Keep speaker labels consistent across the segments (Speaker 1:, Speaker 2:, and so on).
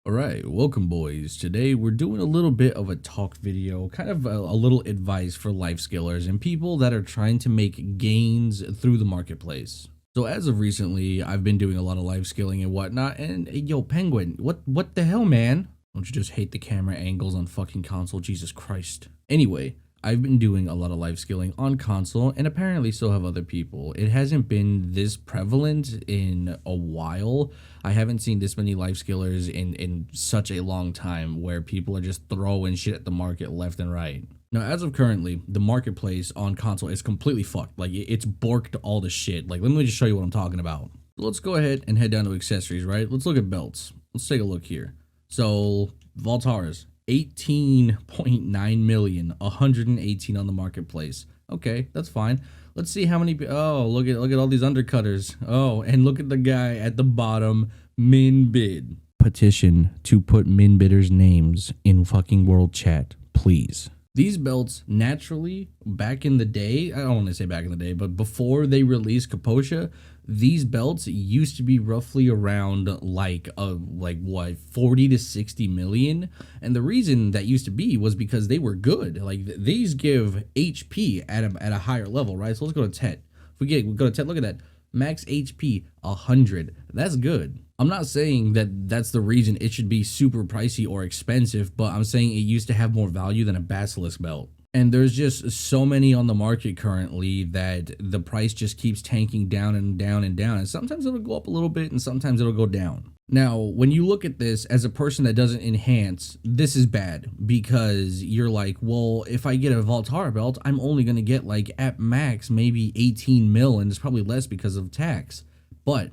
Speaker 1: Alright, welcome boys. Today we're doing a little bit of a talk video, kind of a little advice for life skillers and people that are trying to make gains through the marketplace. So as of recently, I've been doing a lot of life skilling and whatnot, and yo, Penguin, what the hell, man? Don't you just hate the camera angles on fucking console? Jesus Christ. Anyway, I've been doing a lot of life skilling on console, and apparently so have other people. It hasn't been this prevalent in a while. I haven't seen this many life skillers in such a long time where people are just throwing shit at the market left and right. Now, as of currently, the marketplace on console is completely fucked. Like, it's borked all the shit. Like, let me just show you what I'm talking about. Let's go ahead and head down to accessories, right? Let's look at belts. Let's take a look here. So, Voltaras. 18.9 million, 118 on the marketplace. Okay, that's fine. Let's see how many. Oh, look at all these undercutters. Oh, and look at the guy at the bottom, min bid. Petition to put min bidders' names in fucking world chat, please. These belts naturally, back in the day, I don't want to say back in the day, but before they released Kaposha, these belts used to be roughly around like 40 to 60 million. And the reason that used to be was because they were good. Like these give HP at a higher level, right? So let's go to Tet. If we go to Tet, look at that. Max HP 100. That's good. I'm not saying that that's the reason it should be super pricey or expensive, but I'm saying it used to have more value than a Basilisk belt. And there's just so many on the market currently that the price just keeps tanking down and down and down. And sometimes it'll go up a little bit and sometimes it'll go down. Now, when you look at this as a person that doesn't enhance, this is bad because you're like, well, if I get a Voltara belt, I'm only going to get like at max maybe 18 mil, and it's probably less because of tax. But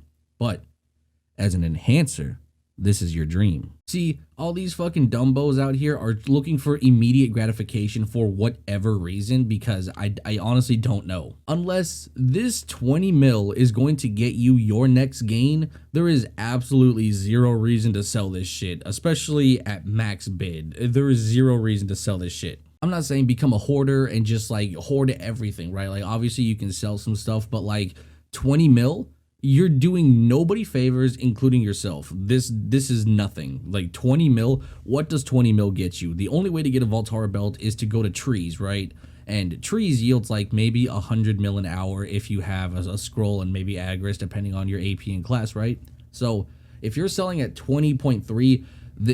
Speaker 1: as an enhancer, this is your dream. See, all these fucking dumbos out here are looking for immediate gratification for whatever reason, because I honestly don't know. Unless this 20 mil is going to get you your next gain, there is absolutely zero reason to sell this shit, especially at max bid. There is zero reason to sell this shit. I'm not saying become a hoarder and just like hoard everything, right? Like obviously you can sell some stuff, but like 20 mil? You're doing nobody favors, including yourself. This is nothing. Like 20 mil, what does 20 mil get you? The only way to get a Voltara belt is to go to trees, right? And trees yields like maybe 100 mil an hour if you have a scroll and maybe Agris, depending on your AP and class, right? So if you're selling at 20.3,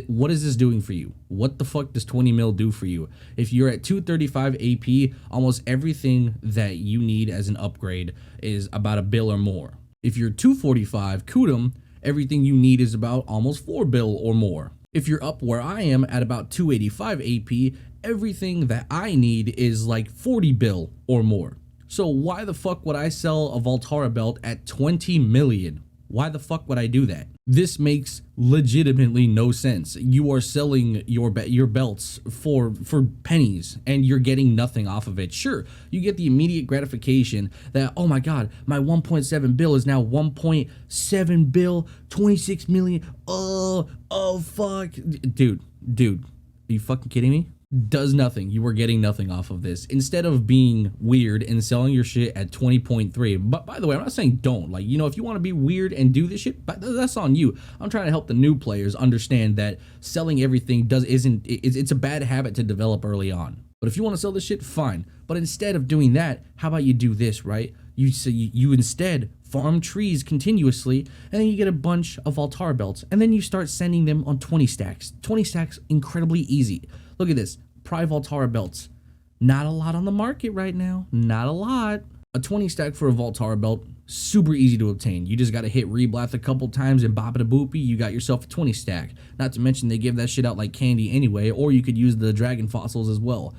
Speaker 1: what is this doing for you? What the fuck does 20 mil do for you? If you're at 235 AP, almost everything that you need as an upgrade is about a bill or more. If you're 245 Kudum, everything you need is about almost 4 bill or more. If you're up where I am at about 285 AP, everything that I need is like 40 bill or more. So why the fuck would I sell a Voltara belt at 20 million? Why the fuck would I do that? This makes legitimately no sense. You are selling your belts for pennies and you're getting nothing off of it. Sure, you get the immediate gratification that, oh my god, my 1.7 bill is now 1.7 bill, 26 million. Oh fuck. Dude, are you fucking kidding me? Does nothing. You are getting nothing off of this. Instead of being weird and selling your shit at 20.3. But by the way, I'm not saying don't. Like, you know, if you want to be weird and do this shit, that's on you. I'm trying to help the new players understand that selling everything it's a bad habit to develop early on. But if you want to sell this shit, fine. But instead of doing that, how about you do this, right? You instead farm trees continuously, and then you get a bunch of Voltara belts, and then you start sending them on 20 stacks. 20 stacks, incredibly easy. Look at this, Pri Voltara belts. Not a lot on the market right now, not a lot. A 20 stack for a Voltara belt, super easy to obtain. You just gotta hit Reblath a couple times and bop it a boopy, you got yourself a 20 stack. Not to mention they give that shit out like candy anyway, or you could use the dragon fossils as well.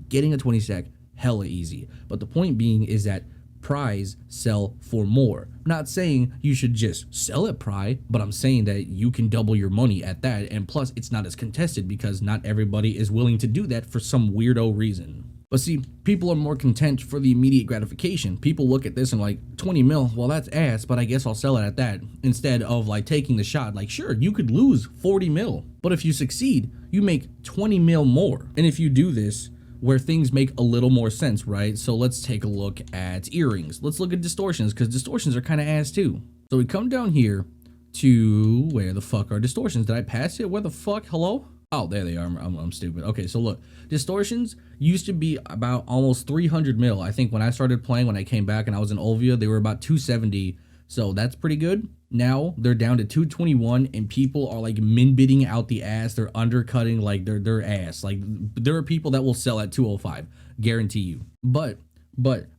Speaker 1: Getting a 20 stack, hella easy. But the point being is that Pris sell for more. I'm not saying you should just sell at Pri, but I'm saying that you can double your money at that, and plus it's not as contested because not everybody is willing to do that for some weirdo reason. But see, people are more content for the immediate gratification. People look at this and like, 20 mil, well that's ass, but I guess I'll sell it at that. Instead of like taking the shot, like sure, you could lose 40 mil, but if you succeed, you make 20 mil more. And if you do this, where things make a little more sense, right? So let's take a look at earrings. Let's look at distortions, because distortions are kind of ass too. So we come down here to where the fuck are Distortions? Did I pass it? Where the fuck? Hello? Oh, there they are. I'm stupid. Okay, so look, Distortions used to be about almost 300 mil. I think when I started playing, when I came back and I was in Olvia, they were about 270. So that's pretty good. Now they're down to 221 and people are like min bidding out the ass. They're undercutting like their ass. Like there are people that will sell at 205, guarantee you. But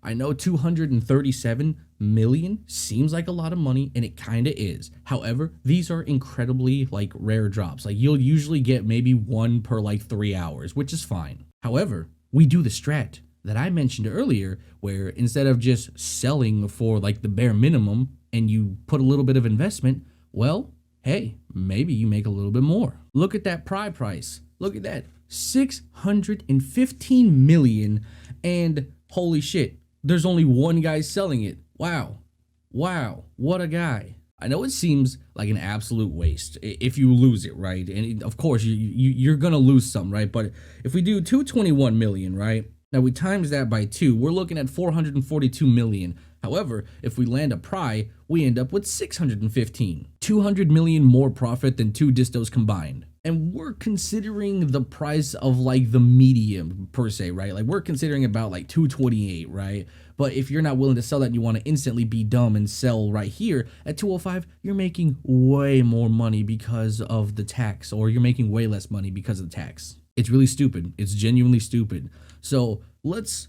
Speaker 1: I know 237 million seems like a lot of money, and it kind of is. However, these are incredibly like rare drops. Like you'll usually get maybe one per like 3 hours, which is fine. However, we do the strat that I mentioned earlier, where instead of just selling for like the bare minimum and you put a little bit of investment, well, hey, maybe you make a little bit more. Look at that price. Look at that. 615 million, and holy shit, there's only one guy selling it. Wow, what a guy. I know it seems like an absolute waste if you lose it, right? And of course, you're gonna lose some, right? But if we do 221 million, right? Now we times that by 2, we're looking at 442 million. However, if we land a pry, we end up with 615. 200 million more profit than 2 distos combined. And we're considering the price of like the medium per se, right? Like we're considering about like 228, right? But if you're not willing to sell that and you want to instantly be dumb and sell right here at 205, you're making way more money because of the tax, or you're making way less money because of the tax. It's really stupid. It's genuinely stupid. So let's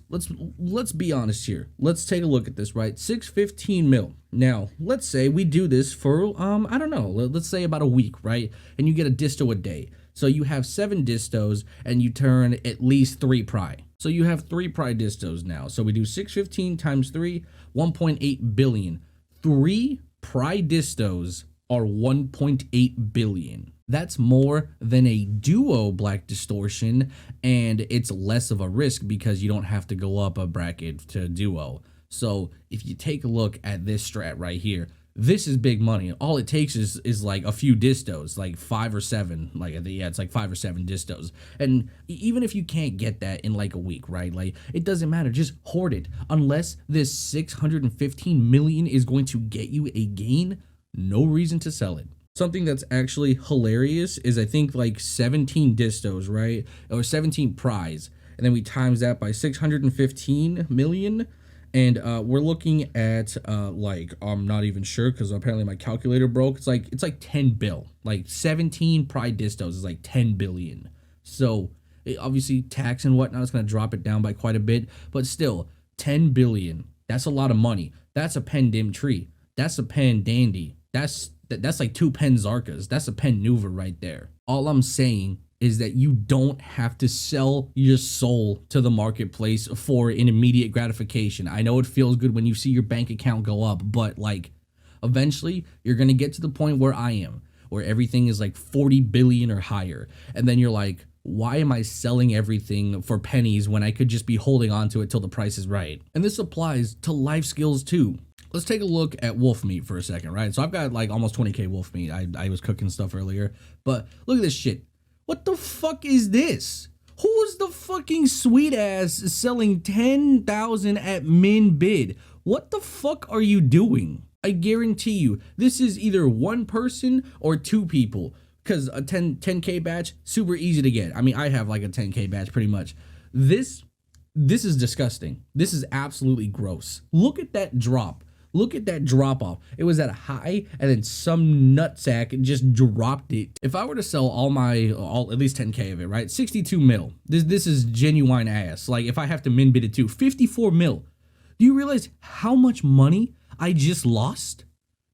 Speaker 1: be honest here. Let's take a look at this, right? 615 mil. Now, let's say we do this for I don't know, let's say about a week, right? And you get a disto a day. So you have 7 distos and you turn at least 3 pry. So you have 3 pry distos now. So we do 615 times 3, 1.8 billion. 3 pry distos are 1.8 billion. That's more than a duo black distortion, and it's less of a risk because you don't have to go up a bracket to duo. So if you take a look at this strat right here, this is big money. All it takes is like a few distos, like 5 or 7. Like, yeah, it's like 5 or 7 distos. And even if you can't get that in like a week, right? Like, it doesn't matter. Just hoard it. Unless this 615 million is going to get you a gain, no reason to sell it. Something that's actually hilarious is I think like 17 distos, right? Or 17 prize. And then we times that by 615 million. And we're looking at like, I'm not even sure because apparently my calculator broke. It's like 10 bill. Like 17 pride distos is like 10 billion. So obviously tax and whatnot is going to drop it down by quite a bit. But still, 10 billion. That's a lot of money. That's a pen dim tree. That's a pen dandy. That's like 2 pen Zarkas. That's a pen Nuva right there. All I'm saying is that you don't have to sell your soul to the marketplace for an immediate gratification. I know it feels good when you see your bank account go up, but like eventually you're going to get to the point where I am, where everything is like 40 billion or higher. And then you're like, why am I selling everything for pennies when I could just be holding on to it till the price is right? And this applies to life skills too. Let's take a look at wolf meat for a second, right? So I've got like almost 20k wolf meat. I was cooking stuff earlier, but look at this shit. What the fuck is this? Who's the fucking sweet ass selling 10,000 at min bid? What the fuck are you doing? I guarantee you, this is either one person or 2 people. Because a 10k batch, super easy to get. I mean, I have like a 10k batch pretty much. This is disgusting. This is absolutely gross. Look at that drop. Look at that drop off. It was at a high and then some nutsack just dropped it. If I were to sell at least 10k of it, right? 62 mil. This is genuine ass. Like if I have to min bid it too, 54 mil. Do you realize how much money I just lost?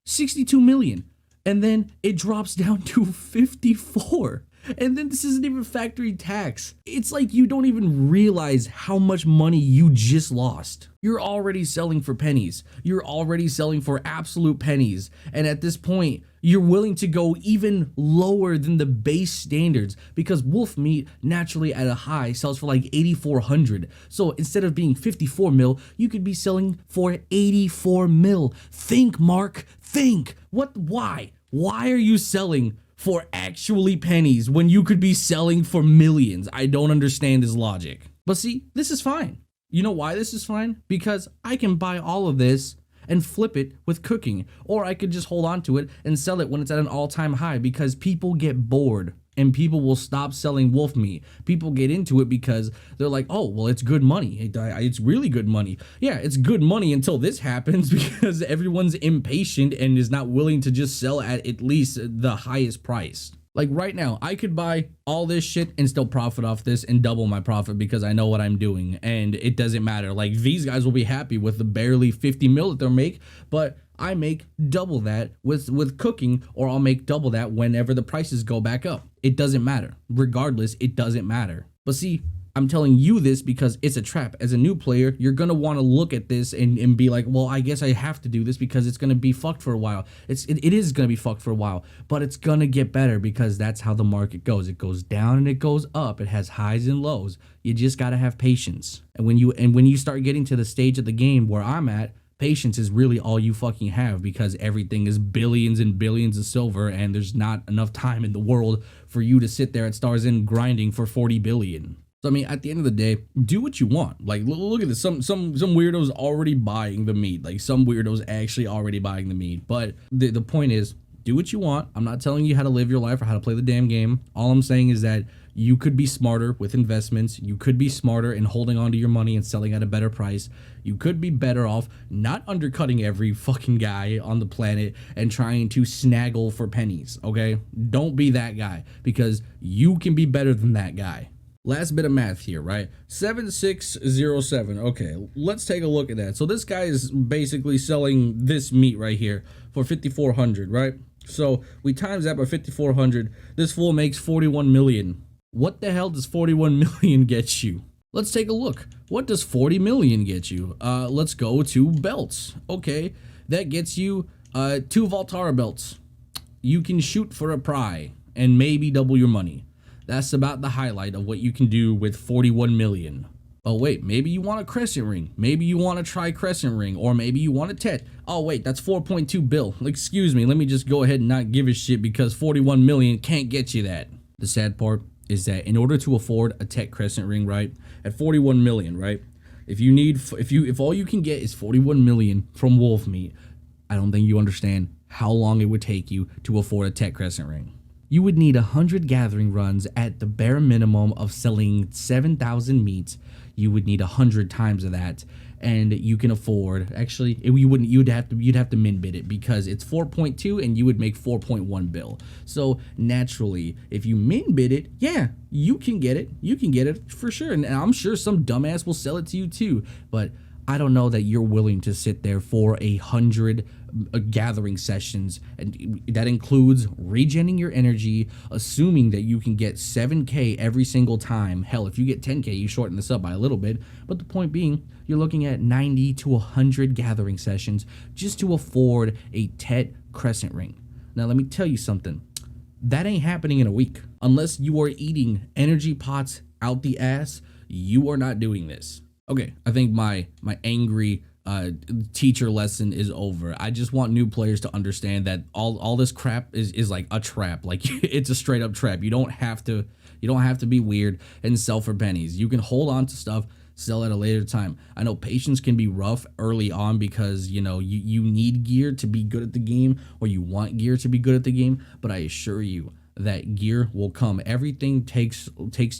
Speaker 1: 62 million. And then it drops down to 54. And then this isn't even factory tax. It's like you don't even realize how much money you just lost. You're already selling for pennies. You're already selling for absolute pennies. And at this point, you're willing to go even lower than the base standards because wolf meat naturally at a high sells for like 8,400. So instead of being 54 mil, you could be selling for 84 mil. Think, Mark, think. Why? Why are you selling for actually pennies when you could be selling for millions? I don't understand this logic. But see, this is fine. You know why this is fine? Because I can buy all of this and flip it with cooking, or I could just hold on to it and sell it when it's at an all-time high, because people get bored and people will stop selling wolf meat. People get into it because they're like, oh, well, it's good money. It's really good money. Yeah, it's good money until this happens, because everyone's impatient and is not willing to just sell at least the highest price. Like right now, I could buy all this shit and still profit off this and double my profit, because I know what I'm doing and it doesn't matter. Like, these guys will be happy with the barely 50 mil that they'll make, but I make double that with cooking, or I'll make double that whenever the prices go back up. It doesn't matter. Regardless, it doesn't matter. But see, I'm telling you this because it's a trap. As a new player, you're going to want to look at this and be like, well, I guess I have to do this because it's going to be fucked for a while. It is going to be fucked for a while, but it's going to get better, because that's how the market goes. It goes down and it goes up. It has highs and lows. You just got to have patience. And when you start getting to the stage of the game where I'm at, patience is really all you fucking have, because everything is billions and billions of silver, and there's not enough time in the world for you to sit there at Stars Inn grinding for 40 billion. So, I mean, at the end of the day, do what you want. Like, look at this. Some weirdos already buying the meat. Like, some weirdos actually already buying the meat. But the point is, do what you want. I'm not telling you how to live your life or how to play the damn game. All I'm saying is that you could be smarter with investments. You could be smarter in holding on to your money and selling at a better price. You could be better off not undercutting every fucking guy on the planet and trying to snaggle for pennies, okay? Don't be that guy, because you can be better than that guy. Last bit of math here, right? 7607. Okay, let's take a look at that. So this guy is basically selling this meat right here for 5,400, right? So we times that by 5,400. This fool makes 41 million. What the hell does 41 million get you? Let's take a look. What does 40 million get you? Let's go to belts. Okay, that gets you 2 Voltara belts. You can shoot for a pry and maybe double your money. That's about the highlight of what you can do with 41 million. Oh wait, maybe you want a crescent ring. Maybe you want to try crescent ring, or maybe you want a tet. Oh wait, that's 4.2 bill. Excuse me, let me just go ahead and not give a shit, because 41 million can't get you that. The sad part is that in order to afford a tet crescent ring, right, at 41 million, right, if all you can get is 41 million from wolf meat, I don't think you understand how long it would take you to afford a tet crescent ring. You would need 100 gathering runs at the bare minimum of selling 7,000 meats. You would need 100 times of that, and you can afford, actually, you'd have to min bid it, because it's 4.2 and you would make 4.1 bill. So naturally, if you min bid it, yeah, you can get it for sure, and I'm sure some dumbass will sell it to you too. But I don't know that you're willing to sit there for 100 gathering sessions, and that includes regenning your energy, assuming that you can get 7k every single time. Hell, if you get 10k, you shorten this up by a little bit, but the point being, you're looking at 90 to 100 gathering sessions just to afford a Tet crescent ring. Now let me tell you something, that ain't happening in a week. Unless you are eating energy pots out the ass, you are not doing this. Okay, I think my angry teacher lesson is over. I just want new players to understand that all this crap is like a trap. Like, it's a straight up trap. You don't have to be weird and sell for pennies. You can hold on to stuff, sell at a later time. I know patience can be rough early on, because you need gear to be good at the game, or you want gear to be good at the game, but I assure you that gear will come. Everything takes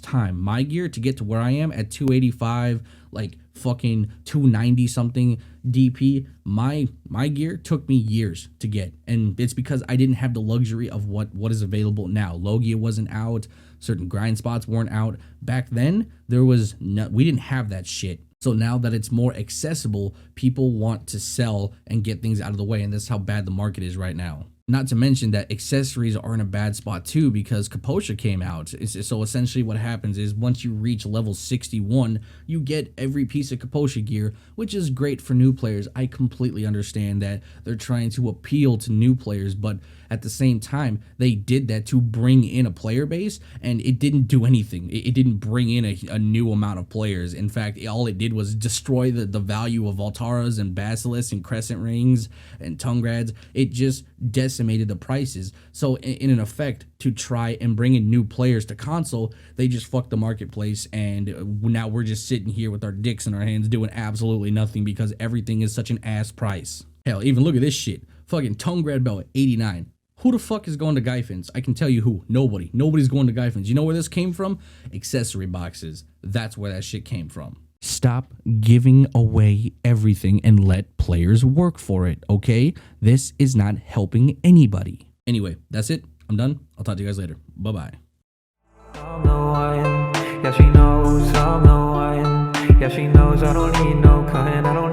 Speaker 1: time. My gear to get to where I am at 285, like fucking 290 something DP, my gear took me years to get, and it's because I didn't have the luxury of what is available now. Logia wasn't out, certain grind spots weren't out. Back then, we didn't have that shit. So now that it's more accessible, people want to sell and get things out of the way, and that's how bad the market is right now. Not to mention that accessories are in a bad spot too, because Kaposha came out. So essentially what happens is once you reach level 61, you get every piece of Kaposha gear, which is great for new players. I completely understand that they're trying to appeal to new players, but at the same time, they did that to bring in a player base, and it didn't do anything. It didn't bring in a new amount of players. In fact, all it did was destroy the value of Voltaras and Basilisks and Crescent Rings and Tungrads. It just decimated the prices. So in an effect, to try and bring in new players to console, they just fucked the marketplace, and now we're just sitting here with our dicks in our hands doing absolutely nothing because everything is such an ass price. Hell, even look at this shit. Fucking tongue grad belt at 89. Who the fuck is going to Gyfins? I can tell you who. Nobody. Nobody's going to Gyfins. You know where this came from? Accessory boxes. That's where that shit came from. Stop giving away everything and let players work for it, okay? This is not helping anybody. Anyway, that's it. I'm done. I'll talk to you guys later. Bye-bye.
Speaker 2: Yeah, she knows I'm the one. Yeah, she knows I don't need no cutting. I don't